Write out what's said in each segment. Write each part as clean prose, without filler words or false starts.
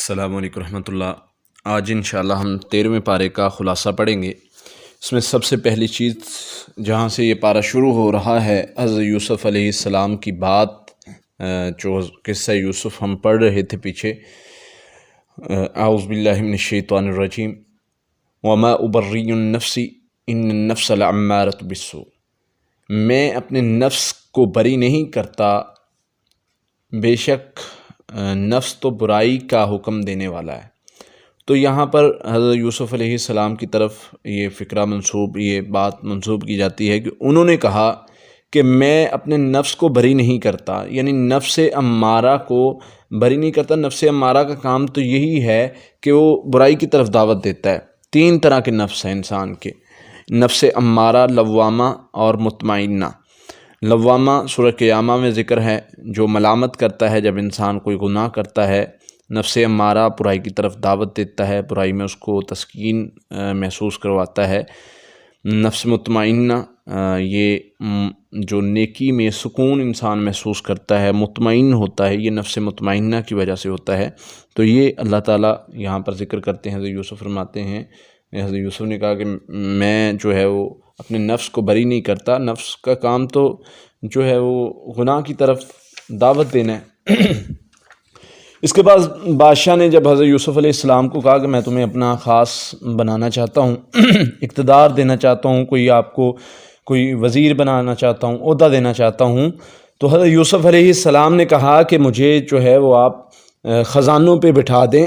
السلام علیکم رحمۃ اللہ۔ آج انشاءاللہ ہم 13ویں پارے کا خلاصہ پڑھیں گے۔ اس میں سب سے پہلی چیز جہاں سے یہ پارہ شروع ہو رہا ہے حضرت یوسف علیہ السلام کی بات، جو قصہ یوسف ہم پڑھ رہے تھے پیچھے، اعوذ باللہ من الشیطان الرجیم، وما ابری النفس ان النفس لعمارۃ بالسوء، میں اپنے نفس کو بری نہیں کرتا، بے شک نفس تو برائی کا حکم دینے والا ہے۔ تو یہاں پر حضرت یوسف علیہ السلام کی طرف یہ بات منسوب کی جاتی ہے کہ انہوں نے کہا کہ میں اپنے نفس کو بری نہیں کرتا، یعنی نفس امارہ کو بری نہیں کرتا۔ نفس امارہ کا کام تو یہی ہے کہ وہ برائی کی طرف دعوت دیتا ہے۔ 3 طرح کے نفس ہیں انسان کے، نفس امارہ، لوامہ اور مطمئنہ۔ لوامہ سورہ قیامہ میں ذکر ہے، جو ملامت کرتا ہے جب انسان کوئی گناہ کرتا ہے۔ نفس امارہ برائی کی طرف دعوت دیتا ہے، برائی میں اس کو تسکین محسوس کرواتا ہے۔ نفس مطمئنہ یہ جو نیکی میں سکون انسان محسوس کرتا ہے، مطمئن ہوتا ہے، یہ نفس مطمئنہ کی وجہ سے ہوتا ہے۔ تو یہ اللہ تعالیٰ یہاں پر ذکر کرتے ہیں۔ حضرت یوسف فرماتے ہیں، حضرت یوسف نے کہا کہ میں جو ہے وہ اپنے نفس کو بری نہیں کرتا، نفس کا کام تو جو ہے وہ گناہ کی طرف دعوت دینا ہے۔ اس کے بعد بادشاہ نے جب حضرت یوسف علیہ السلام کو کہا کہ میں تمہیں اپنا خاص بنانا چاہتا ہوں، اقتدار دینا چاہتا ہوں، آپ کو کوئی وزیر بنانا چاہتا ہوں، عہدہ دینا چاہتا ہوں، تو حضرت یوسف علیہ السلام نے کہا کہ مجھے جو ہے وہ آپ خزانوں پہ بٹھا دیں،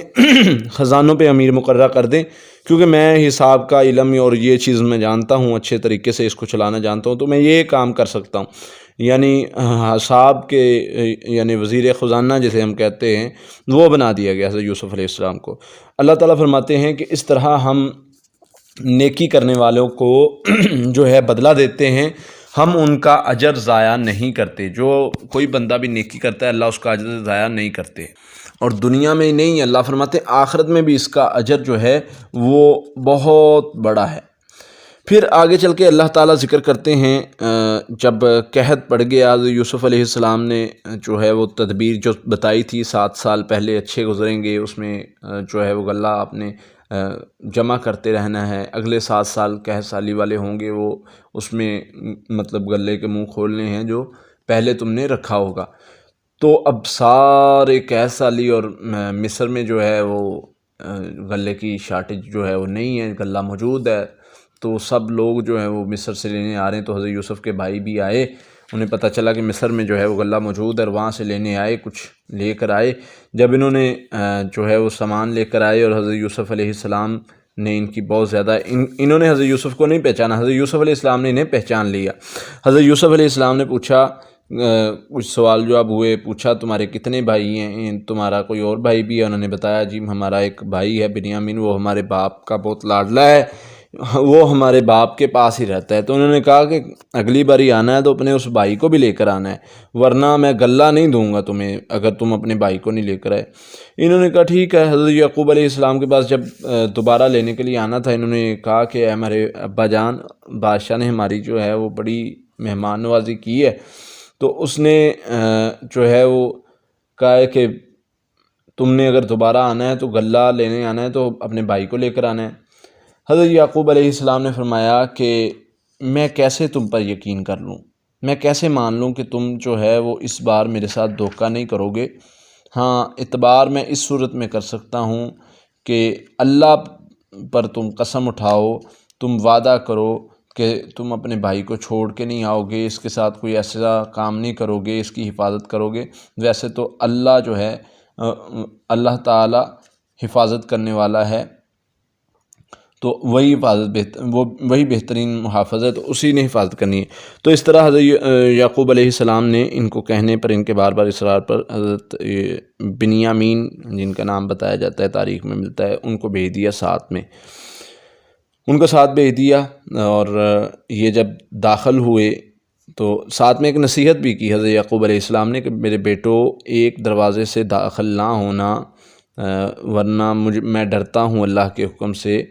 خزانوں پہ امیر مقررہ کر دیں، کیونکہ میں حساب کا علم اور یہ چیز میں جانتا ہوں، اچھے طریقے سے اس کو چلانا جانتا ہوں، تو میں یہ کام کر سکتا ہوں۔ یعنی حساب کے یعنی وزیر خزانہ جسے ہم کہتے ہیں، وہ بنا دیا گیا حضرت یوسف علیہ السلام کو۔ اللہ تعالیٰ فرماتے ہیں کہ اس طرح ہم نیکی کرنے والوں کو جو ہے بدلہ دیتے ہیں، ہم ان کا اجر ضائع نہیں کرتے۔ جو کوئی بندہ بھی نیکی کرتا ہے، اللہ اس کا اجر ضائع نہیں کرتے، اور دنیا میں ہی نہیں، اللہ فرماتے ہیں آخرت میں بھی اس کا اجر جو ہے وہ بہت بڑا ہے۔ پھر آگے چل کے اللہ تعالیٰ ذکر کرتے ہیں، جب قحط پڑ گیا، حضرت یوسف علیہ السلام نے جو ہے وہ تدبیر جو بتائی تھی، 7 سال پہلے اچھے گزریں گے، اس میں جو ہے وہ غلہ آپ نے جمع کرتے رہنا ہے، اگلے 7 سال قحط سالی والے ہوں گے، وہ اس میں مطلب غلے کے منہ کھولنے ہیں جو پہلے تم نے رکھا ہوگا۔ تو اب سارے قحط سالی اور مصر میں جو ہے وہ غلے کی شارٹیج جو ہے وہ نہیں ہے، غلہ موجود ہے، تو سب لوگ جو ہیں وہ مصر سے لینے آ رہے ہیں۔ تو حضرت یوسف کے بھائی بھی آئے، انہیں پتہ چلا کہ مصر میں جو ہے وہ غلہ موجود ہے، اور وہاں سے لینے آئے، کچھ لے کر آئے۔ جب انہوں نے جو ہے وہ سامان لے کر آئے، اور حضرت یوسف علیہ السلام نے ان کی بہت زیادہ انہوں نے حضرت یوسف کو نہیں پہچانا، حضرت یوسف علیہ السلام نے انہیں پہچان لیا۔ حضرت یوسف علیہ السلام نے پوچھا، کچھ سوال جواب ہوئے، پوچھا تمہارے کتنے بھائی ہیں، تمہارا کوئی اور بھائی بھی ہے؟ انہوں نے بتایا جی ہمارا ایک بھائی ہے بنیامین، وہ ہمارے باپ کا بہت لاڈلا ہے، وہ ہمارے باپ کے پاس ہی رہتا ہے۔ تو انہوں نے کہا کہ اگلی باری آنا ہے تو اپنے اس بھائی کو بھی لے کر آنا ہے، ورنہ میں غلہ نہیں دوں گا تمہیں اگر تم اپنے بھائی کو نہیں لے کر آئے۔ انہوں نے کہا ٹھیک ہے۔ حضرت یعقوب علیہ السلام کے پاس جب دوبارہ لینے کے لیے آنا تھا، انہوں نے کہا کہ اے ہمارے ابا جان، بادشاہ نے ہماری جو ہے وہ بڑی مہمان نوازی کی ہے، تو اس نے جو ہے وہ کہا ہے کہ تم نے اگر دوبارہ آنا ہے تو غلہ لینے آنا ہے تو اپنے بھائی کو لے کر آنا ہے۔ حضرت یعقوب علیہ السلام نے فرمایا کہ میں کیسے تم پر یقین کر لوں، میں کیسے مان لوں کہ تم جو ہے وہ اس بار میرے ساتھ دھوکہ نہیں کرو گے۔ ہاں، اعتبار میں اس صورت میں کر سکتا ہوں کہ اللہ پر تم قسم اٹھاؤ، تم وعدہ کرو کہ تم اپنے بھائی کو چھوڑ کے نہیں آؤ گے، اس کے ساتھ کوئی ایسا کام نہیں کرو گے، اس کی حفاظت کرو گے۔ ویسے تو اللہ جو ہے اللہ تعالیٰ حفاظت کرنے والا ہے، تو وہی وہی بہترین محافظ ہے، تو اسی نے حفاظت کرنی ہے۔ تو اس طرح حضرت یعقوب علیہ السلام نے ان کو کہنے پر، ان کے بار بار اصرار پر، حضرت بنیامین جن کا نام بتایا جاتا ہے، تاریخ میں ملتا ہے، ان کو بھیج دیا ساتھ میں، ان کو ساتھ بھیج دیا۔ اور یہ جب داخل ہوئے تو ساتھ میں ایک نصیحت بھی کی حضرت یعقوب علیہ السلام نے کہ میرے بیٹو، ایک دروازے سے داخل نہ ہونا، ورنہ میں ڈرتا ہوں اللہ کے حکم سے،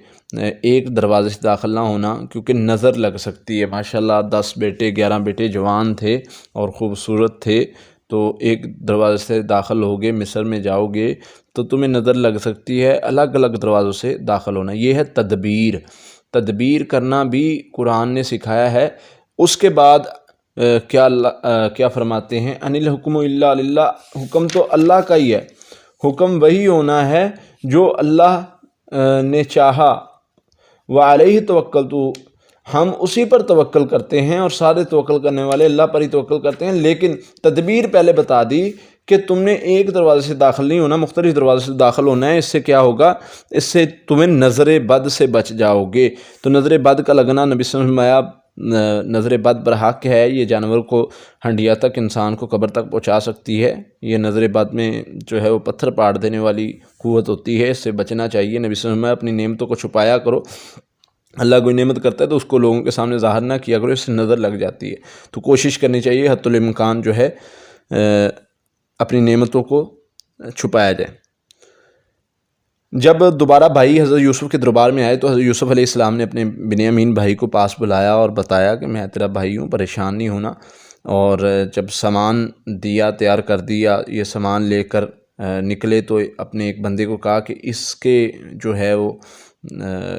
ایک دروازے سے داخل نہ ہونا، کیونکہ نظر لگ سکتی ہے۔ ماشاءاللہ 10 بیٹے 11 بیٹے جوان تھے اور خوبصورت تھے، تو ایک دروازے سے داخل ہوگے، مصر میں جاؤ گے تو تمہیں نظر لگ سکتی ہے الگ الگ دروازوں سے داخل ہونا۔ یہ ہے تدبیر، تدبیر کرنا بھی قرآن نے سکھایا ہے۔ اس کے بعد کیا فرماتے ہیں، ان الحکم الا للہ، حکم تو اللہ کا ہی ہے، حکم وہی ہونا ہے جو اللہ نے چاہا، وعلیہ توکلت، ہم اسی پر توکل کرتے ہیں اور سارے توکل کرنے والے اللہ پر ہی توکل کرتے ہیں۔ لیکن تدبیر پہلے بتا دی کہ تم نے ایک دروازے سے داخل نہیں ہونا، مختلف دروازے سے داخل ہونا ہے۔ اس سے کیا ہوگا، اس سے تمہیں نظر بد سے بچ جاؤ گے۔ تو نظر بد کا لگنا، نبی صلی اللہ علیہ وسلم، نظر بد برحق ہے، یہ جانور کو ہنڈیا تک، انسان کو قبر تک پہنچا سکتی ہے۔ یہ نظر بد میں جو ہے وہ پتھر پاڑ دینے والی قوت ہوتی ہے، اس سے بچنا چاہیے۔ نبی صلی اللہ علیہ وسلم، اپنی نعمتوں کو چھپایا کرو، اللہ کوئی نعمت کرتا ہے تو اس کو لوگوں کے سامنے ظاہر نہ کیا کرو، اس سے نظر لگ جاتی ہے۔ تو کوشش کرنی چاہیے حتی الامکان جو ہے اپنی نعمتوں کو چھپایا جائے۔ جب دوبارہ بھائی حضرت یوسف کے دربار میں آئے تو حضرت یوسف علیہ السلام نے اپنے بنیامین بھائی کو پاس بلایا اور بتایا کہ میں تیرا بھائی ہوں، پریشان نہیں ہونا۔ اور جب سامان دیا، تیار کر دیا، یہ سامان لے کر نکلے تو اپنے ایک بندے کو کہا کہ اس کے جو ہے وہ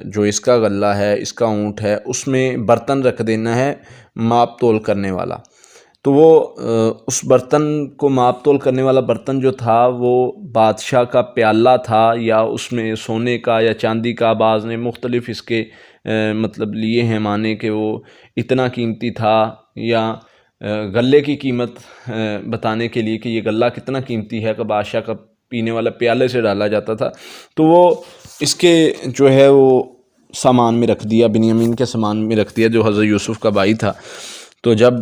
جو اس کا غلہ ہے، اس کا اونٹ ہے، اس میں برتن رکھ دینا ہے ماپ تول کرنے والا۔ تو وہ اس برتن کو ماپ تول کرنے والا برتن جو تھا وہ بادشاہ کا پیالہ تھا، یا اس میں سونے کا یا چاندی کا، بعض نے مختلف اس کے مطلب لیے ہیں معنی کہ وہ اتنا قیمتی تھا، یا غلے کی قیمت بتانے کے لیے کہ یہ غلہ کتنا قیمتی ہے کہ بادشاہ کا پینے والا پیالے سے ڈالا جاتا تھا۔ تو وہ اس کے جو ہے وہ سامان میں رکھ دیا، بنیامین کے سامان میں رکھ دیا جو حضرت یوسف کا بھائی تھا۔ تو جب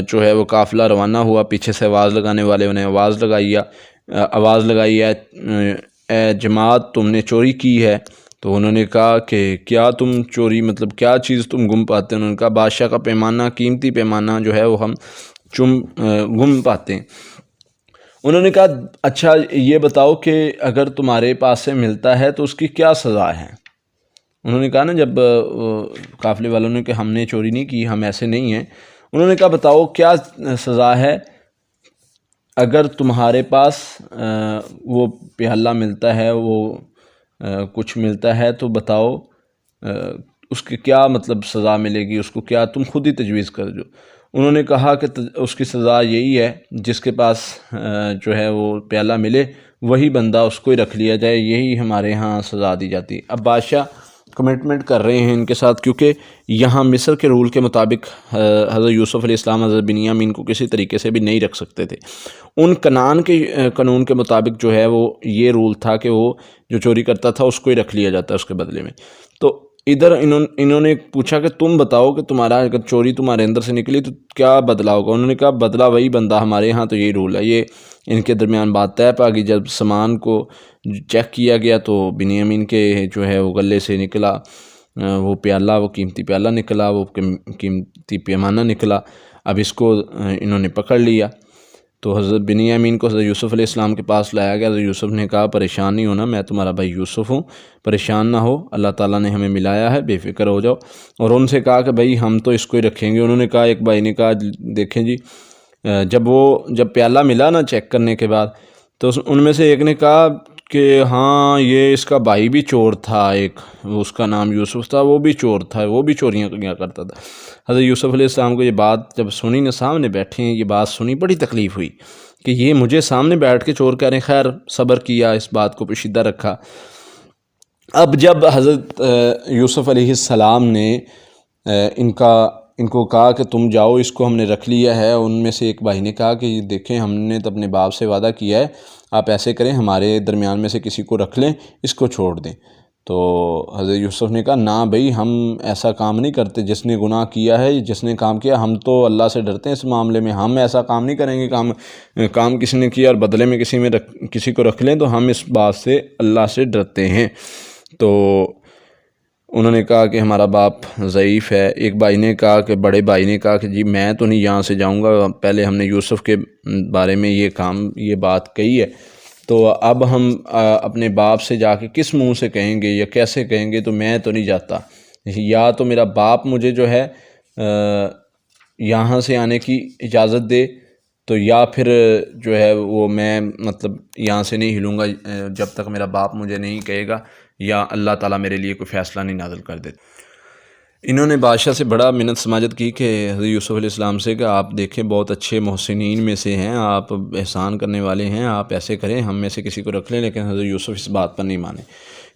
جو ہے وہ قافلہ روانہ ہوا، پیچھے سے آواز لگانے والے نے آواز لگائی ہے، اے جماعت تم نے چوری کی ہے۔ تو انہوں نے کہا کہ کیا تم چوری، مطلب کیا چیز تم گم پاتے ہیں؟ انہوں نے کہا بادشاہ کا پیمانہ، قیمتی پیمانہ جو ہے وہ ہم گم پاتے ہیں۔ انہوں نے کہا اچھا یہ بتاؤ کہ اگر تمہارے پاس سے ملتا ہے تو اس کی کیا سزا ہے؟ انہوں نے کہا نا، جب قافلے والوں نے کہ ہم نے چوری نہیں کی، ہم ایسے نہیں ہیں، انہوں نے کہا بتاؤ کیا سزا ہے اگر تمہارے پاس وہ پیالہ ملتا ہے، وہ کچھ ملتا ہے، تو بتاؤ اس کی کیا مطلب سزا ملے گی، اس کو کیا تم خود ہی تجویز کر دو۔ انہوں نے کہا کہ اس کی سزا یہی ہے، جس کے پاس جو ہے وہ پیالہ ملے وہی بندہ اس کو ہی رکھ لیا جائے، یہی ہمارے ہاں سزا دی جاتی ہے۔ اب بادشاہ کمٹمنٹ کر رہے ہیں ان کے ساتھ، کیونکہ یہاں مصر کے رول کے مطابق حضرت یوسف علیہ السلام حضرت بنیامین کو کسی طریقے سے بھی نہیں رکھ سکتے تھے۔ ان کنعان کے قانون کے مطابق جو ہے وہ یہ رول تھا کہ وہ جو چوری کرتا تھا اس کو ہی رکھ لیا جاتا ہے اس کے بدلے میں۔ تو ادھر انہوں نے پوچھا کہ تم بتاؤ کہ تمہارا اگر چوری تمہارے اندر سے نکلی تو کیا بدلہ ہوگا؟ انہوں نے کہا بدلہ وہی بندہ، ہمارے ہاں تو یہی رول ہے۔ یہ ان کے درمیان بات طے پا گئی۔ جب سامان کو چیک کیا گیا تو بنیامین کے جو ہے وہ غلے سے نکلا وہ پیالہ، وہ قیمتی پیالہ نکلا، وہ قیمتی پیمانہ نکلا۔ اب اس کو انہوں نے پکڑ لیا تو حضرت بنیامین کو حضرت یوسف علیہ السلام کے پاس لایا گیا۔ حضرت یوسف نے کہا پریشان نہیں ہونا، میں تمہارا بھائی یوسف ہوں، پریشان نہ ہو، اللہ تعالیٰ نے ہمیں ملایا ہے، بے فکر ہو جاؤ۔ اور ان سے کہا کہ بھائی ہم تو اس کو ہی رکھیں گے۔ انہوں نے کہا، ایک بھائی نے کہا دیکھیں جی، جب پیالہ ملا نا چیک کرنے کے بعد، تو ان میں سے ایک نے کہا کہ ہاں یہ اس کا بھائی بھی چور تھا، ایک اس کا نام یوسف تھا، وہ بھی چور تھا، وہ بھی چوریاں کیا کرتا تھا۔ حضرت یوسف علیہ السلام کو یہ بات جب سنی نا، سامنے بیٹھے ہیں، یہ بات سنی، بڑی تکلیف ہوئی کہ یہ مجھے سامنے بیٹھ کے چور کہہ رہے ہیں۔ خیر صبر کیا، اس بات کو پوشیدہ رکھا۔ اب جب حضرت یوسف علیہ السلام نے ان کو کہا کہ تم جاؤ، اس کو ہم نے رکھ لیا ہے، ان میں سے ایک بھائی نے کہا کہ دیکھیں ہم نے تو اپنے باپ سے وعدہ کیا ہے، آپ ایسے کریں ہمارے درمیان میں سے کسی کو رکھ لیں، اس کو چھوڑ دیں۔ تو حضرت یوسف نے کہا نہ بھئی، ہم ایسا کام نہیں کرتے، جس نے گناہ کیا ہے، جس نے کام کیا، ہم تو اللہ سے ڈرتے ہیں اس معاملے میں، ہم ایسا کام نہیں کریں گے۔ کام کسی نے کیا اور بدلے میں کسی کو رکھ لیں، تو ہم اس بات سے اللہ سے ڈرتے ہیں۔ تو انہوں نے کہا کہ ہمارا باپ ضعیف ہے۔ ایک بھائی نے کہا کہ بڑے بھائی نے کہا کہ جی میں تو نہیں یہاں سے جاؤں گا، پہلے ہم نے یوسف کے بارے میں یہ بات کہی ہے، تو اب ہم اپنے باپ سے جا کے کس منہ سے کہیں گے یا کیسے کہیں گے، تو میں تو نہیں جاتا، یا تو میرا باپ مجھے جو ہے یہاں سے آنے کی اجازت دے، تو یا پھر جو ہے وہ میں مطلب یہاں سے نہیں ہلوں گا جب تک میرا باپ مجھے نہیں کہے گا یا اللہ تعالیٰ میرے لیے کوئی فیصلہ نہیں نازل کر دیتے۔ انہوں نے بادشاہ سے بڑا منت سماجت کی کہ حضرت یوسف علیہ السلام سے کہ آپ دیکھیں بہت اچھے محسنین میں سے ہیں، آپ احسان کرنے والے ہیں، آپ ایسے کریں، ہم میں سے کسی کو رکھ لیں، لیکن حضرت یوسف اس بات پر نہیں مانے۔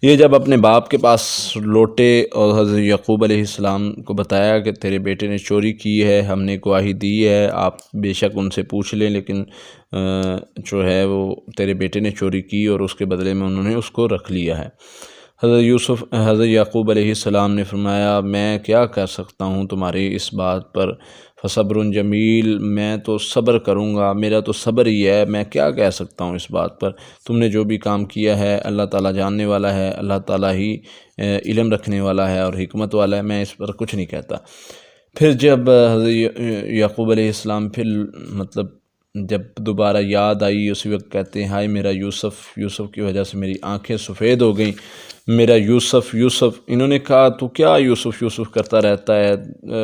یہ جب اپنے باپ کے پاس لوٹے اور حضرت یعقوب علیہ السلام کو بتایا کہ تیرے بیٹے نے چوری کی ہے، ہم نے گواہی دی ہے، آپ بے شک ان سے پوچھ لیں، لیکن جو ہے وہ تیرے بیٹے نے چوری کی اور اس کے بدلے میں انہوں نے اس کو رکھ لیا ہے۔ حضرت یعقوب علیہ السلام نے فرمایا میں کیا کر سکتا ہوں تمہاری اس بات پر، فصبر جمیل، میں تو صبر کروں گا، میرا تو صبر ہی ہے، میں کیا کہہ سکتا ہوں اس بات پر، تم نے جو بھی کام کیا ہے اللہ تعالیٰ جاننے والا ہے، اللہ تعالیٰ ہی علم رکھنے والا ہے اور حکمت والا ہے، میں اس پر کچھ نہیں کہتا۔ پھر جب حضرت یعقوب علیہ السلام مطلب جب دوبارہ یاد آئی اسی وقت کہتے ہیں ہائے میرا یوسف، یوسف کی وجہ سے میری آنکھیں سفید ہو گئیں، میرا یوسف یوسف۔ انہوں نے کہا تو کیا یوسف یوسف کرتا رہتا ہے،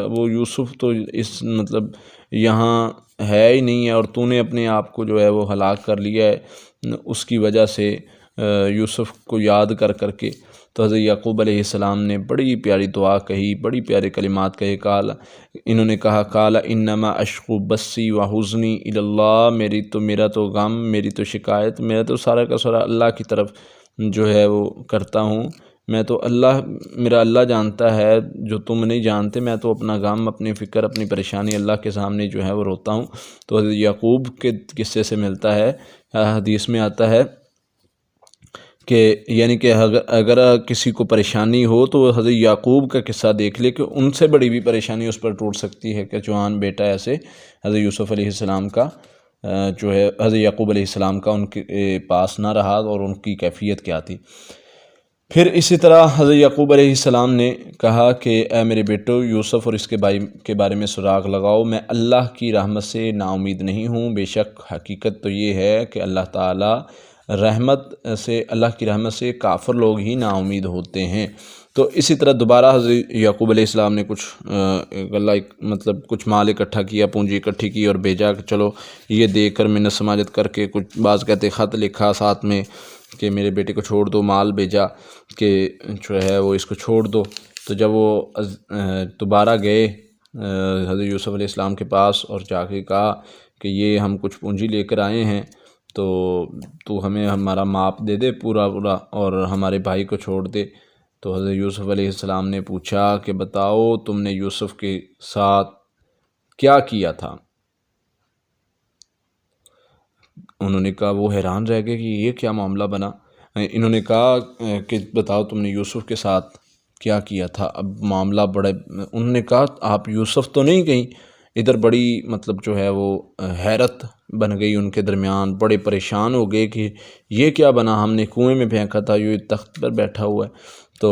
وہ یوسف تو اس مطلب یہاں ہے ہی نہیں ہے، اور تو نے اپنے آپ کو جو ہے وہ ہلاک کر لیا ہے اس کی وجہ سے یوسف کو یاد کر کر کے۔ تو حضرت یعقوب علیہ السلام نے بڑی پیاری دعا کہی، بڑی پیارے کلمات کہے، انہوں نے کہا قال انما اشکو بسی وحزنی الی اللہ، میرا تو غم، میری تو شکایت، میرا تو سارا کا سارا اللہ کی طرف جو ہے وہ کرتا ہوں، میں تو میرا اللہ جانتا ہے جو تم نہیں جانتے، میں تو اپنا غم، اپنی فکر، اپنی پریشانی اللہ کے سامنے جو ہے وہ روتا ہوں۔ تو حضرت یعقوب کے قصے سے ملتا ہے، حدیث میں آتا ہے کہ یعنی کہ اگر کسی کو پریشانی ہو تو حضرت یعقوب کا قصہ دیکھ لے کہ ان سے بڑی بھی پریشانی اس پر ٹوٹ سکتی ہے کہ جوان بیٹا ایسے حضرت یوسف علیہ السلام کا جو ہے حضرت یعقوب علیہ السلام کا ان کے پاس نہ رہا اور ان کی کیفیت کیا تھی۔ پھر اسی طرح حضرت یعقوب علیہ السلام نے کہا کہ اے میرے بیٹو یوسف اور اس کے بھائی کے بارے میں سراغ لگاؤ، میں اللہ کی رحمت سے نا امید نہیں ہوں، بے شک حقیقت تو یہ ہے کہ اللہ تعالیٰ اللہ کی رحمت سے کافر لوگ ہی نا امید ہوتے ہیں۔ تو اسی طرح دوبارہ حضرت یعقوب علیہ السلام نے کچھ مال اکٹھا کیا، پونجی اکٹھی کی اور بھیجا کہ چلو یہ دے کر منت سماجت کر کے، کچھ بعض کہتے خط لکھا ساتھ میں کہ میرے بیٹے کو چھوڑ دو، مال بھیجا کہ جو ہے وہ اس کو چھوڑ دو۔ تو جب وہ دوبارہ گئے حضرت یوسف علیہ السلام کے پاس اور جا کے کہا کہ یہ ہم کچھ پونجی لے کر آئے ہیں، تو ہمیں ہمارا ماپ دے دے پورا اور ہمارے بھائی کو چھوڑ دے۔ تو حضرت یوسف علیہ السلام نے پوچھا کہ بتاؤ تم نے یوسف کے ساتھ کیا کیا تھا؟ انہوں نے کہا، وہ حیران رہ گئے کہ یہ کیا معاملہ بنا۔ انہوں نے کہا کہ بتاؤ تم نے یوسف کے ساتھ کیا کیا تھا؟ اب معاملہ انہوں نے کہا آپ یوسف تو نہیں کہیں؟ ادھر بڑی جو ہے وہ حیرت بن گئی ان کے درمیان، بڑے پریشان ہو گئے کہ یہ کیا بنا، ہم نے کنویں میں پھینکا تھا، یہ تخت پر بیٹھا ہوا ہے۔ تو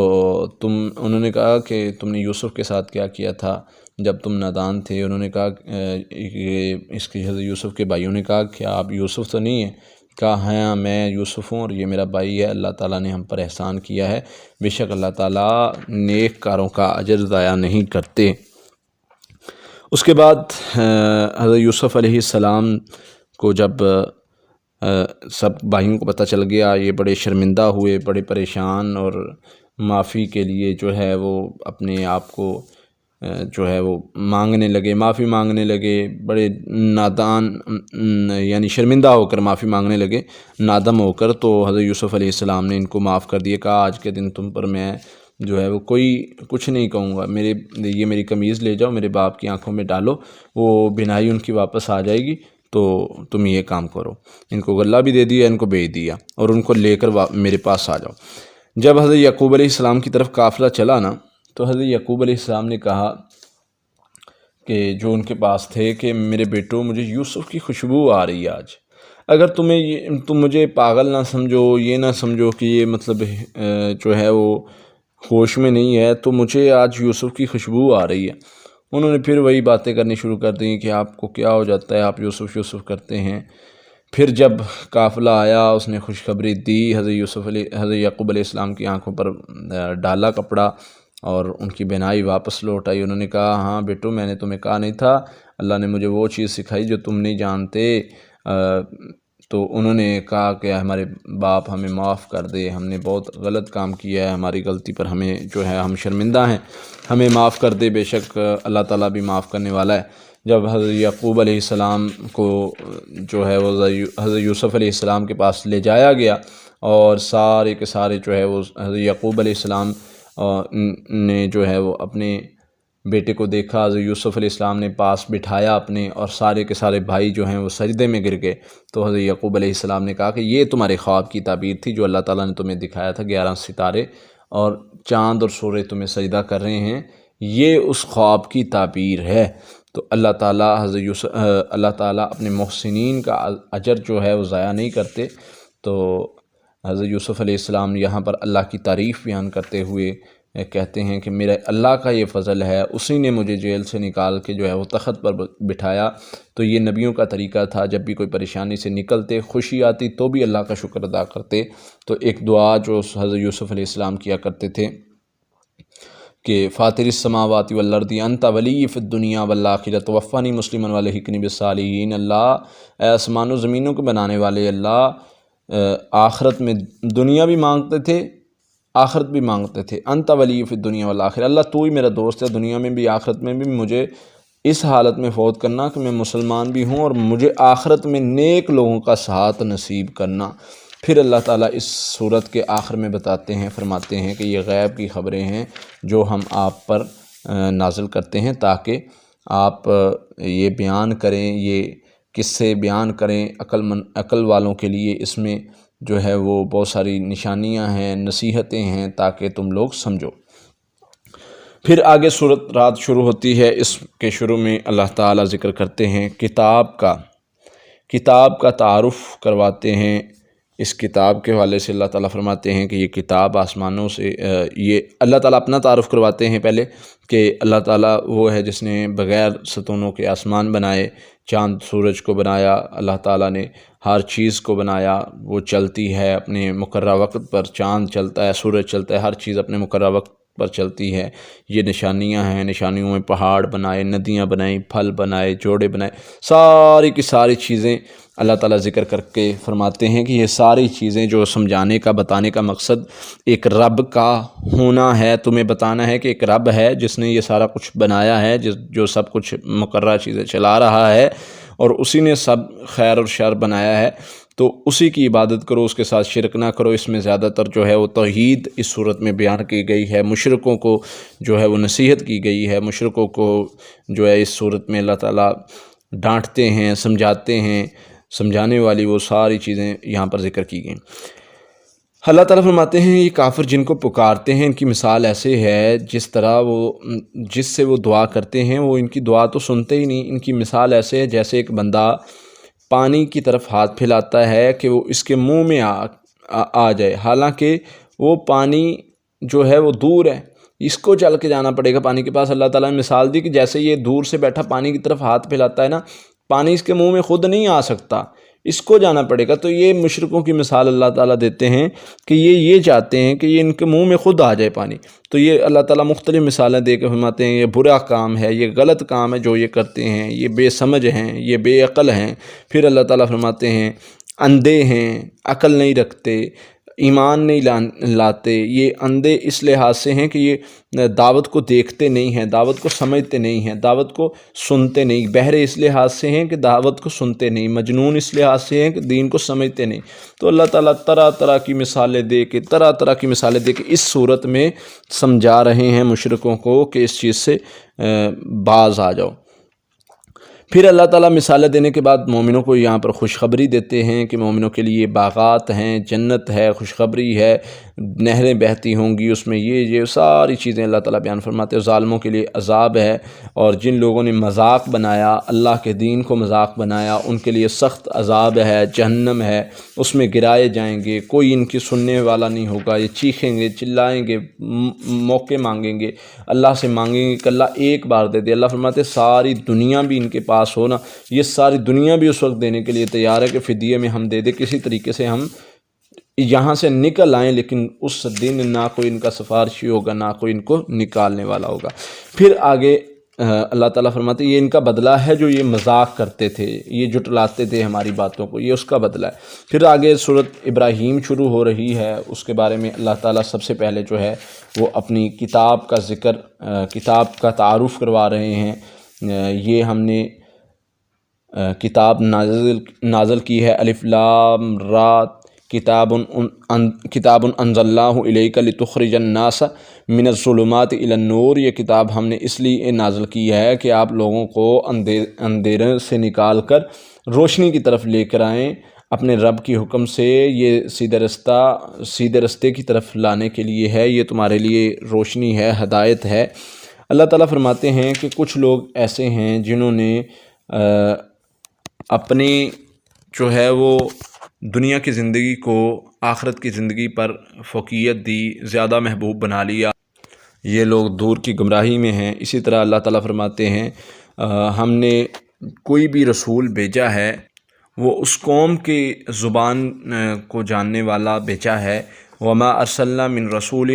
انہوں نے کہا کہ تم نے یوسف کے ساتھ کیا کیا تھا جب تم نادان تھے؟ انہوں نے کہا اس کی حضرت یوسف کے بھائیوں نے کہا کہ آپ یوسف تو نہیں ہیں؟ کہا ہاں میں یوسف ہوں اور یہ میرا بھائی ہے، اللہ تعالیٰ نے ہم پر احسان کیا ہے، بے شک اللہ تعالیٰ نیک کاروں کا اجر ضائع نہیں کرتے۔ اس کے بعد حضرت یوسف علیہ السلام کو جب سب بھائیوں کو پتہ چل گیا، یہ بڑے شرمندہ ہوئے، بڑے پریشان، اور معافی کے لیے جو ہے وہ اپنے آپ کو جو ہے وہ معافی مانگنے لگے، بڑے نادان یعنی شرمندہ ہو کر معافی مانگنے لگے، نادم ہو کر۔ تو حضرت یوسف علیہ السلام نے ان کو معاف کر دیا، کہا آج کے دن تم پر میں جو ہے وہ کچھ نہیں کہوں گا، یہ میری قمیض لے جاؤ، میرے باپ کی آنکھوں میں ڈالو، وہ بینائی ان کی واپس آ جائے گی، تو تم یہ کام کرو۔ ان کو غلہ بھی دے دیا، ان کو بھیج دیا، اور ان کو لے کر میرے پاس آ جاؤ۔ جب حضرت یعقوب علیہ السلام کی طرف قافلہ چلا نا، تو حضرت یعقوب علیہ السلام نے کہا کہ جو ان کے پاس تھے کہ میرے بیٹو مجھے یوسف کی خوشبو آ رہی ہے آج، اگر تم مجھے پاگل نہ سمجھو، یہ نہ سمجھو کہ یہ جو ہے وہ ہوش میں نہیں ہے، تو مجھے آج یوسف کی خوشبو آ رہی ہے۔ انہوں نے پھر وہی باتیں کرنی شروع کر دیں کہ آپ کو کیا ہو جاتا ہے، آپ یوسف یوسف کرتے ہیں۔ پھر جب قافلہ آیا، اس نے خوشخبری دی، حضرت یعقوب علیہ السلام کی آنکھوں پر ڈالا کپڑا اور ان کی بینائی واپس لوٹ آئی۔ انہوں نے کہا ہاں بیٹو میں نے تمہیں کہا نہیں تھا، اللہ نے مجھے وہ چیز سکھائی جو تم نہیں جانتے۔ تو انہوں نے کہا کہ ہمارے باپ ہمیں معاف کر دے، ہم نے بہت غلط کام کیا ہے، ہماری غلطی پر ہمیں جو ہے ہم شرمندہ ہیں، ہمیں معاف کر دے، بے شک اللہ تعالیٰ بھی معاف کرنے والا ہے۔ جب حضرت یعقوب علیہ السلام کو جو ہے وہ حضرت یوسف علیہ السلام کے پاس لے جایا گیا، اور سارے کے سارے جو ہے وہ حضرت یعقوب علیہ السلام نے جو ہے وہ اپنے بیٹے کو دیکھا، حضرت یوسف علیہ السلام نے پاس بٹھایا اپنے، اور سارے کے سارے بھائی جو ہیں وہ سجدے میں گر گئے۔ تو حضرت یعقوب علیہ السلام نے کہا کہ یہ تمہارے خواب کی تعبیر تھی جو اللہ تعالیٰ نے تمہیں دکھایا تھا، 11 ستارے اور چاند اور سورج تمہیں سجدہ کر رہے ہیں، یہ اس خواب کی تعبیر ہے۔ تو اللہ تعالیٰ اپنے محسنین کا اجر جو ہے وہ ضائع نہیں کرتے۔ تو حضرت یوسف علیہ السلام یہاں پر اللہ کی تعریف بیان کرتے ہوئے کہتے ہیں کہ میرے اللہ کا یہ فضل ہے، اسی نے مجھے جیل سے نکال کے جو ہے وہ تخت پر بٹھایا۔ تو یہ نبیوں کا طریقہ تھا، جب بھی کوئی پریشانی سے نکلتے، خوشی آتی تو بھی اللہ کا شکر ادا کرتے۔ تو ایک دعا جو حضرت یوسف علیہ السلام کیا کرتے تھے کہ فاطر السماوات والارض انت ولی فی الدنیا والآخرۃ توفنی مسلما والحقنی بالصالحین۔ اللہ اے آسمان و زمینوں کو بنانے والے اللہ، آخرت میں دنیا بھی مانگتے تھے، آخرت بھی مانگتے تھے، انت ولی فی الدنیا والآخرہ، اللہ تو ہی میرا دوست ہے، دنیا میں بھی آخرت میں بھی مجھے اس حالت میں فوت کرنا کہ میں مسلمان بھی ہوں، اور مجھے آخرت میں نیک لوگوں کا ساتھ نصیب کرنا۔ پھر اللہ تعالیٰ اس صورت کے آخر میں بتاتے ہیں، فرماتے ہیں کہ یہ غیب کی خبریں ہیں جو ہم آپ پر نازل کرتے ہیں تاکہ آپ یہ بیان کریں، یہ قصے بیان کریں عقل والوں کے لیے۔ اس میں جو ہے وہ بہت ساری نشانیاں ہیں، نصیحتیں ہیں تاکہ تم لوگ سمجھو۔ پھر آگے سورت رات شروع ہوتی ہے۔ اس کے شروع میں اللہ تعالیٰ ذکر کرتے ہیں کتاب کا تعارف کرواتے ہیں۔ اس کتاب کے حوالے سے اللہ تعالیٰ فرماتے ہیں کہ یہ کتاب آسمانوں سے، یہ اللہ تعالیٰ اپنا تعارف کرواتے ہیں پہلے کہ اللہ تعالیٰ وہ ہے جس نے بغیر ستونوں کے آسمان بنائے، چاند سورج کو بنایا، اللہ تعالیٰ نے ہر چیز کو بنایا، وہ چلتی ہے اپنے مقررہ وقت پر، چاند چلتا ہے، سورج چلتا ہے، ہر چیز اپنے مقررہ وقت پر چلتی ہے۔ یہ نشانیاں ہیں، نشانیوں میں پہاڑ بنائے، ندیاں بنائیں، پھل بنائے، جوڑے بنائے، ساری کی ساری چیزیں اللہ تعالیٰ ذکر کر کے فرماتے ہیں کہ یہ ساری چیزیں جو سمجھانے کا، بتانے کا مقصد ایک رب کا ہونا ہے، تمہیں بتانا ہے کہ ایک رب ہے جس نے یہ سارا کچھ بنایا ہے، جو سب کچھ مقررہ چیزیں چلا رہا ہے، اور اسی نے سب خیر اور شر بنایا ہے۔ تو اسی کی عبادت کرو، اس کے ساتھ شرک نہ کرو۔ اس میں زیادہ تر جو ہے وہ توحید اس صورت میں بیان کی گئی ہے، مشرکوں کو جو ہے وہ نصیحت کی گئی ہے، مشرکوں کو جو ہے اس صورت میں اللہ تعالیٰ ڈانٹتے ہیں، سمجھاتے ہیں، سمجھانے والی وہ ساری چیزیں یہاں پر ذکر کی گئیں۔ اللہ تعالیٰ فرماتے ہیں یہ کافر جن کو پکارتے ہیں ان کی مثال ایسے ہے جس سے وہ دعا کرتے ہیں، وہ ان کی دعا تو سنتے ہی نہیں۔ ان کی مثال ایسے ہے جیسے ایک بندہ پانی کی طرف ہاتھ پھیلاتا ہے کہ وہ اس کے منہ میں آ جائے، حالانکہ وہ پانی جو ہے وہ دور ہے، اس کو چل کے جانا پڑے گا پانی کے پاس۔ اللہ تعالیٰ نے مثال دی کہ جیسے یہ دور سے بیٹھا پانی کی طرف ہاتھ پھیلاتا ہے نا، پانی اس کے منہ میں خود نہیں آ سکتا، اس کو جانا پڑے گا۔ تو یہ مشرکوں کی مثال اللہ تعالیٰ دیتے ہیں کہ یہ چاہتے ہیں کہ یہ ان کے منہ میں خود آ جائے پانی۔ تو یہ اللہ تعالیٰ مختلف مثالیں دے کے فرماتے ہیں یہ برا کام ہے، یہ غلط کام ہے جو یہ کرتے ہیں، یہ بے سمجھ ہیں، یہ بے عقل ہیں۔ پھر اللہ تعالیٰ فرماتے ہیں اندھے ہیں، عقل نہیں رکھتے، ایمان نہیں لاتے۔ یہ اندھے اس لحاظ سے ہیں کہ یہ دعوت کو دیکھتے نہیں ہیں، دعوت کو سمجھتے نہیں ہیں، دعوت کو سنتے نہیں۔ بہرے اس لحاظ سے ہیں کہ دعوت کو سنتے نہیں، مجنون اس لحاظ سے ہیں کہ دین کو سمجھتے نہیں۔ تو اللہ تعالیٰ طرح طرح کی مثالیں دے کے اس صورت میں سمجھا رہے ہیں مشرکوں کو کہ اس چیز سے باز آ جاؤ۔ پھر اللہ تعالیٰ مثالیں دینے کے بعد مومنوں کو یہاں پر خوشخبری دیتے ہیں کہ مومنوں کے لیے باغات ہیں، جنت ہے، خوشخبری ہے، نہریں بہتی ہوں گی اس میں، یہ ساری چیزیں اللہ تعالیٰ بیان فرماتے ہیں۔ ظالموں کے لیے عذاب ہے، اور جن لوگوں نے مذاق بنایا، اللہ کے دین کو مذاق بنایا، ان کے لیے سخت عذاب ہے، جہنم ہے، اس میں گرائے جائیں گے، کوئی ان کی سننے والا نہیں ہوگا۔ یہ چیخیں گے، چلائیں گے، موقع مانگیں گے، اللہ سے مانگیں گے کہ اللہ ایک بار دے دے۔ اللہ فرماتے ہیں ساری دنیا بھی ان کے پاس ہونا، یہ ساری دنیا بھی اس وقت دینے کے لیے تیار ہے کہ فدیے میں ہم دے دیں، کسی طریقے سے ہم یہاں سے نکل آئیں، لیکن اس دن نہ کوئی ان کا سفارشی ہوگا، نہ کوئی ان کو نکالنے والا ہوگا۔ پھر آگے اللہ تعالیٰ فرماتے ہیں یہ ان کا بدلہ ہے جو یہ مذاق کرتے تھے، یہ جھٹلاتے تھے ہماری باتوں کو، یہ اس کا بدلہ ہے۔ پھر آگے سورۃ ابراہیم شروع ہو رہی ہے، اس کے بارے میں اللہ تعالیٰ سب سے پہلے جو ہے وہ اپنی کتاب کا ذکر، کتاب کا تعارف کروا رہے ہیں۔ یہ ہم نے کتاب نازل کی ہے، الف لام را، کتاب انزلناہ الیک لتخرج الناس من الظلمات الی النور۔ یہ کتاب ہم نے اس لیے نازل کی ہے کہ آپ لوگوں کو اندھیرے سے نکال کر روشنی کی طرف لے کر آئیں اپنے رب کی حکم سے۔ یہ سیدھے رستے کی طرف لانے کے لیے ہے، یہ تمہارے لیے روشنی ہے، ہدایت ہے۔ اللہ تعالیٰ فرماتے ہیں کہ کچھ لوگ ایسے ہیں جنہوں نے اپنی جو ہے وہ دنیا کی زندگی کو آخرت کی زندگی پر فوقیت دی، زیادہ محبوب بنا لیا، یہ لوگ دور کی گمراہی میں ہیں۔ اسی طرح اللہ تعالیٰ فرماتے ہیں ہم نے کوئی بھی رسول بھیجا ہے وہ اس قوم کی زبان کو جاننے والا بھیجا ہے، وما ارسلنا من رسول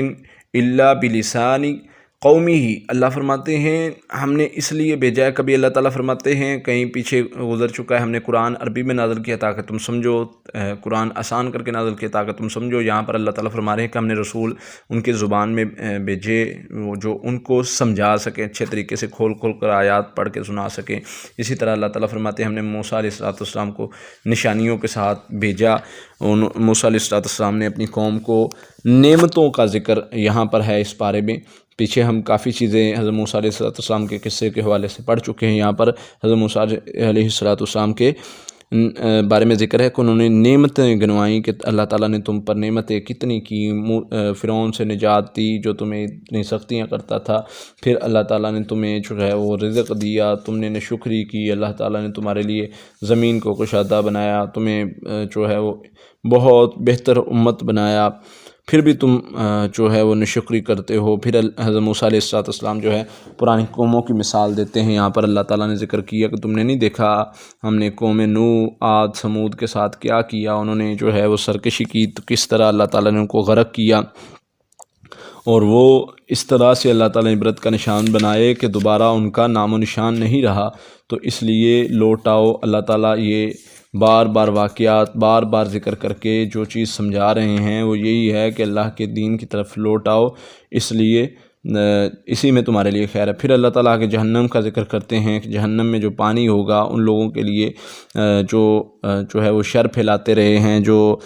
الا بلسان قومی ہی۔ اللہ فرماتے ہیں ہم نے اس لیے بھیجا ہے، کبھی اللہ تعالیٰ فرماتے ہیں کہیں پیچھے گزر چکا ہے، ہم نے قرآن عربی میں نازل کیا تاکہ تم سمجھو، قرآن آسان کر کے نازل کیا تاکہ تم سمجھو۔ یہاں پر اللہ تعالیٰ فرما رہے ہیں کہ ہم نے رسول ان کے زبان میں بھیجے وہ جو ان کو سمجھا سکیں، اچھے طریقے سے کھول کر آیات پڑھ کے سنا سکیں۔ اسی طرح اللہ تعالیٰ فرماتے ہیں ہم نے موسیٰ علیہ السلام کو نشانیوں کے ساتھ بھیجا۔ موسیٰ علیہ السلام نے اپنی قوم کو نعمتوں کا ذکر یہاں پر ہے اس پارے میں۔ پیچھے ہم کافی چیزیں حضرت موسیٰ علیہ السلام کے قصے کے حوالے سے پڑھ چکے ہیں۔ یہاں پر حضرت موسیٰ علیہ السلام کے بارے میں ذکر ہے کہ انہوں نے نعمتیں گنوائیں کہ اللہ تعالیٰ نے تم پر نعمتیں کتنی کی، فرعون سے نجات دی جو تمہیں اتنی سختیاں کرتا تھا، پھر اللہ تعالیٰ نے تمہیں جو ہے وہ رزق دیا، تم نے ناشکری کی، اللہ تعالیٰ نے تمہارے لیے زمین کو کشادہ بنایا، تمہیں جو ہے وہ بہت بہتر امت بنایا، پھر بھی تم جو ہے وہ ناشکری کرتے ہو۔ پھر حضرت موسیٰ علیہ السلام جو ہے پرانی قوموں کی مثال دیتے ہیں۔ یہاں پر اللہ تعالیٰ نے ذکر کیا کہ تم نے نہیں دیکھا ہم نے قوم نوح، عاد، ثمود کے ساتھ کیا کیا، انہوں نے جو ہے وہ سرکشی کی تو کس طرح اللہ تعالیٰ نے ان کو غرق کیا، اور وہ اس طرح سے اللہ تعالیٰ نے عبرت کا نشان بنائے کہ دوبارہ ان کا نام و نشان نہیں رہا۔ تو اس لیے لوٹ آؤ، اللہ تعالیٰ یہ بار بار واقعات بار بار ذکر کر کے جو چیز سمجھا رہے ہیں وہ یہی ہے کہ اللہ کے دین کی طرف لوٹ آؤ، اس لیے اسی میں تمہارے لیے خیر ہے۔ پھر اللہ تعالیٰ آگے جہنم کا ذکر کرتے ہیں کہ جہنم میں جو پانی ہوگا ان لوگوں کے لیے جو ہے وہ شر پھیلاتے رہے ہیں، جو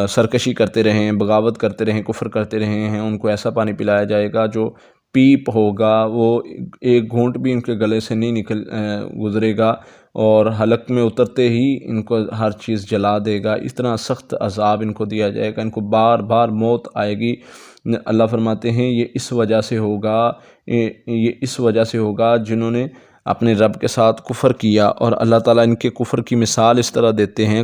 سرکشی کرتے رہے ہیں، بغاوت کرتے رہے ہیں، کفر کرتے رہے ہیں، ان کو ایسا پانی پلایا جائے گا جو پیپ ہوگا، وہ ایک گھونٹ بھی ان کے گلے سے نہیں گزرے گا، اور حلق میں اترتے ہی ان کو ہر چیز جلا دے گا۔ اس طرح سخت عذاب ان کو دیا جائے گا، ان کو بار بار موت آئے گی۔ اللہ فرماتے ہیں یہ اس وجہ سے ہوگا جنہوں نے اپنے رب کے ساتھ کفر کیا، اور اللہ تعالیٰ ان کے کفر کی مثال اس طرح دیتے ہیں۔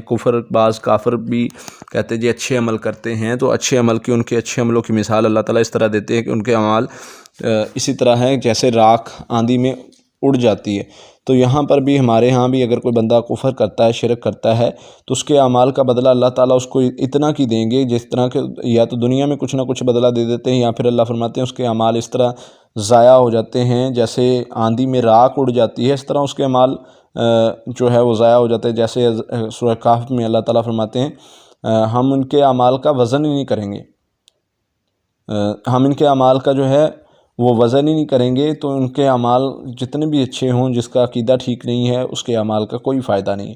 بعض کافر بھی کہتے ہیں جی اچھے عمل کرتے ہیں، تو اچھے عمل کی، ان کے اچھے عملوں کی مثال اللہ تعالیٰ اس طرح دیتے ہیں کہ ان کے اعمال اسی طرح ہیں جیسے راکھ آندھی میں اڑ جاتی ہے۔ تو یہاں پر بھی ہمارے ہاں بھی اگر کوئی بندہ کفر کرتا ہے، شرک کرتا ہے، تو اس کے اعمال کا بدلہ اللہ تعالیٰ اس کو اتنا کی دیں گے جس طرح کہ یا تو دنیا میں کچھ نہ کچھ بدلہ دے دیتے ہیں، یا پھر اللہ فرماتے ہیں اس کے اعمال اس طرح ضائع ہو جاتے ہیں جیسے آندھی میں راکھ اڑ جاتی ہے، اس طرح اس کے اعمال جو ہے وہ ضائع ہو جاتے ہیں۔ جیسے سورہ کہف میں اللہ تعالیٰ فرماتے ہیں ہم ان کے اعمال کا وزن ہی نہیں کریں گے، ہم ان کے اعمال کا جو ہے وہ وزن ہی نہیں کریں گے، تو ان کے اعمال جتنے بھی اچھے ہوں، جس کا عقیدہ ٹھیک نہیں ہے اس کے اعمال کا کوئی فائدہ نہیں۔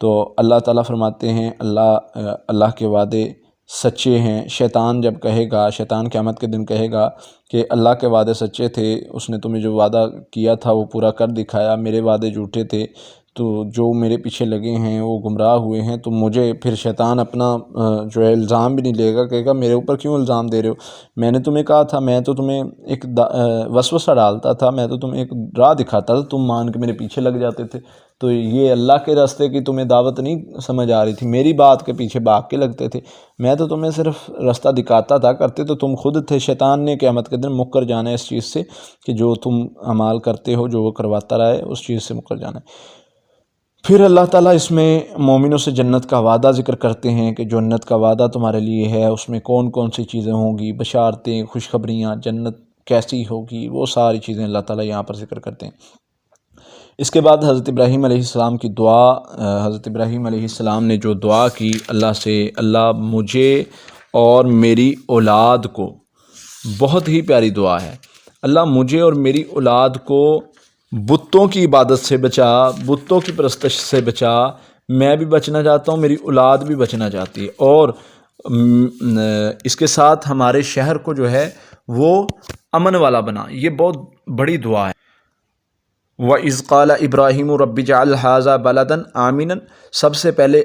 تو اللہ تعالیٰ فرماتے ہیں اللہ کے وعدے سچے ہیں۔ شیطان جب کہے گا، شیطان قیامت کے دن کہے گا کہ اللہ کے وعدے سچے تھے، اس نے تمہیں جو وعدہ کیا تھا وہ پورا کر دکھایا، میرے وعدے جھوٹے تھے، تو جو میرے پیچھے لگے ہیں وہ گمراہ ہوئے ہیں۔ تو مجھے پھر شیطان اپنا جو ہے الزام بھی نہیں لے گا، کہے گا میرے اوپر کیوں الزام دے رہے ہو، میں نے تمہیں کہا تھا، میں تو تمہیں ایک وسوسہ ڈالتا تھا، میں تو تمہیں ایک راہ دکھاتا تھا، تم مان کے میرے پیچھے لگ جاتے تھے۔ تو یہ اللہ کے راستے کی تمہیں دعوت نہیں سمجھ آ رہی تھی، میری بات کے پیچھے بھاگ کے لگتے تھے، میں تو تمہیں صرف راستہ دکھاتا تھا، کرتے تو تم خود تھے۔ شیطان نے قیامت کے دن مکر جانا ہے اس چیز سے کہ جو تم اعمال کرتے ہو، جو وہ کرواتا رہا ہے، اس چیز سے مکر جانا ہے۔ پھر اللہ تعالیٰ اس میں مومنوں سے جنت کا وعدہ ذکر کرتے ہیں کہ جنت کا وعدہ تمہارے لیے ہے، اس میں کون کون سی چیزیں ہوں گی، بشارتیں، خوشخبریاں، جنت کیسی ہوگی، وہ ساری چیزیں اللہ تعالیٰ یہاں پر ذکر کرتے ہیں۔ اس کے بعد حضرت ابراہیم علیہ السلام کی دعا، حضرت ابراہیم علیہ السلام نے جو دعا کی اللہ سے، اللہ مجھے اور میری اولاد کو، بہت ہی پیاری دعا ہے، اللہ مجھے اور میری اولاد کو بتوں کی عبادت سے بچا، بتوں کی پرستش سے بچا، میں بھی بچنا چاہتا ہوں، میری اولاد بھی بچنا چاہتی ہے، اور اس کے ساتھ ہمارے شہر کو جو ہے وہ امن والا بنا۔ یہ بہت بڑی دعا ہے۔ وَإِذْ قَالَ إِبْرَاهِيمُ رَبِّ اجْعَلْ هَٰذَا بَلَدًا آمِنًا، سب سے پہلے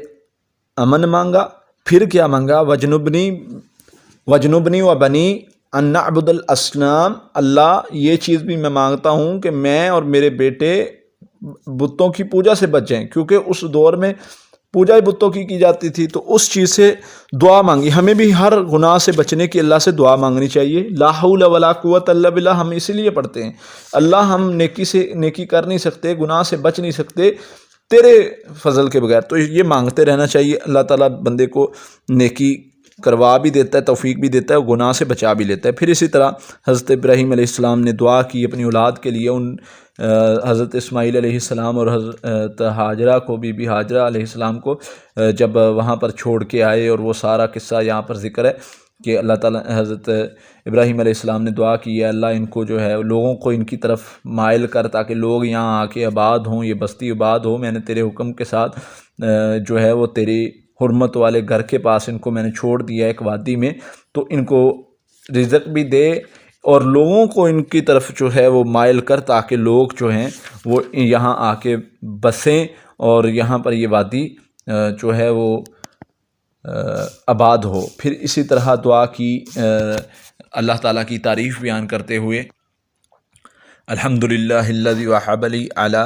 امن مانگا، پھر کیا مانگا، وَجْنُبْنِي وَبَنِي أَن نَعْبُدَ الْأَصْنَامَ، اللہ یہ چیز بھی میں مانگتا ہوں کہ میں اور میرے بیٹے بتوں کی پوجا سے بچ جائیں، کیونکہ اس دور میں پوجا بتوں کی جاتی تھی، تو اس چیز سے دعا مانگی۔ ہمیں بھی ہر گناہ سے بچنے کی اللہ سے دعا مانگنی چاہیے۔ لا حول ولا قوت الا باللہ ہم اسی لیے پڑھتے ہیں، اللہ ہم نیکی کر نہیں سکتے، گناہ سے بچ نہیں سکتے تیرے فضل کے بغیر، تو یہ مانگتے رہنا چاہیے۔ اللہ تعالیٰ بندے کو نیکی کروا بھی دیتا ہے، توفیق بھی دیتا ہے، گناہ سے بچا بھی لیتا ہے۔ پھر اسی طرح حضرت ابراہیم علیہ السلام نے دعا کی اپنی اولاد کے لیے، ان حضرت اسماعیل علیہ السلام اور حضرت ہاجرہ کو، بی بی ہاجرہ علیہ السلام کو جب وہاں پر چھوڑ کے آئے، اور وہ سارا قصہ یہاں پر ذکر ہے کہ اللہ تعالیٰ حضرت ابراہیم علیہ السلام نے دعا کی ہے، اللہ ان کو جو ہے لوگوں کو ان کی طرف مائل کر، تاکہ لوگ یہاں آ کے آباد ہوں، یہ بستی آباد ہو، میں نے تیرے حکم کے ساتھ جو ہے وہ تیری حرمت والے گھر کے پاس ان کو میں نے چھوڑ دیا ایک وادی میں، تو ان کو رزق بھی دے اور لوگوں کو ان کی طرف جو ہے وہ مائل کر، تاکہ لوگ جو ہیں وہ یہاں آ کے بسیں اور یہاں پر یہ وادی جو ہے وہ آباد ہو۔ پھر اسی طرح دعا کی اللہ تعالیٰ کی تعریف بیان کرتے ہوئے، الحمدللہ الذی وہب لی علی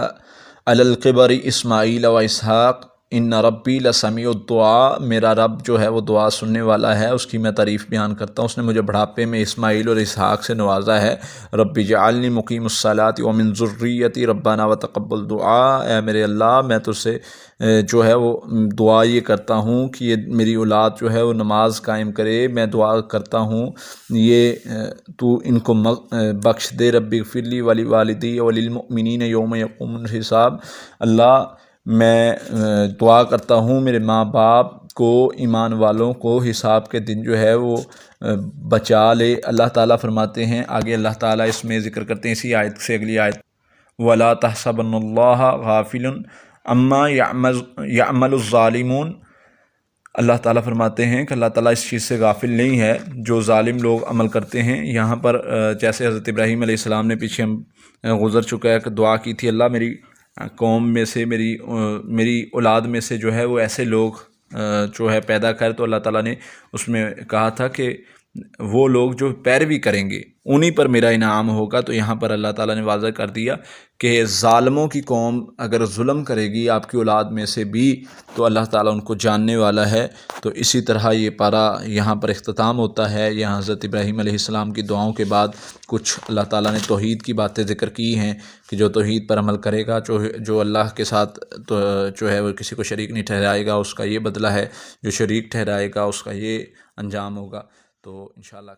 الکبر اسماعیل و اسحاق ان ربی لسمیع الدعاء، میرا رب جو ہے وہ دعا سننے والا ہے، اس کی میں تعریف بیان کرتا ہوں، اس نے مجھے بڑھاپے میں اسماعیل اور اسحاق سے نوازا ہے۔ رب اجعلنی مقیم الصلاۃ ومن ذریتی ربنا وتقبل دعاء، اے میرے اللہ میں تجھ سے جو ہے وہ دعا یہ کرتا ہوں کہ یہ میری اولاد جو ہے وہ نماز قائم کرے، میں دعا کرتا ہوں یہ تو ان کو بخش دے، رب اغفر لی ولی والدی وللمؤمنین یوم یقوم الحساب، اللہ میں دعا کرتا ہوں میرے ماں باپ کو، ایمان والوں کو حساب کے دن جو ہے وہ بچا لے۔ اللہ تعالیٰ فرماتے ہیں آگے، اللہ تعالیٰ اس میں ذکر کرتے ہیں اسی آیت سے اگلی آیت، وَلَا تَحْسَبَنَّ اللَّهَ غَافِلٌ عَمَّا يَعْمَلُ الظَّالِمُونَ، اللہ تعالیٰ فرماتے ہیں کہ اللہ تعالیٰ اس چیز سے غافل نہیں ہے جو ظالم لوگ عمل کرتے ہیں۔ یہاں پر جیسے حضرت ابراہیم علیہ السلام نے پیچھے ہم گزر چکا ہے کہ دعا کی تھی، اللہ میری قوم میں سے، میری اولاد میں سے جو ہے وہ ایسے لوگ جو ہے پیدا کر، تو اللہ تعالیٰ نے اس میں کہا تھا کہ وہ لوگ جو پیروی کریں گے انہی پر میرا انعام ہوگا۔ تو یہاں پر اللہ تعالیٰ نے واضح کر دیا کہ ظالموں کی قوم اگر ظلم کرے گی آپ کی اولاد میں سے بھی، تو اللہ تعالیٰ ان کو جاننے والا ہے۔ تو اسی طرح یہ پارہ یہاں پر اختتام ہوتا ہے۔ یہاں حضرت ابراہیم علیہ السلام کی دعاؤں کے بعد کچھ اللہ تعالیٰ نے توحید کی باتیں ذکر کی ہیں کہ جو توحید پر عمل کرے گا، جو اللہ کے ساتھ جو ہے وہ کسی کو شریک نہیں ٹھہرائے گا، اس کا یہ بدلہ ہے، جو شریک ٹھہرائے گا اس کا یہ انجام ہوگا۔ تو انشاءاللہ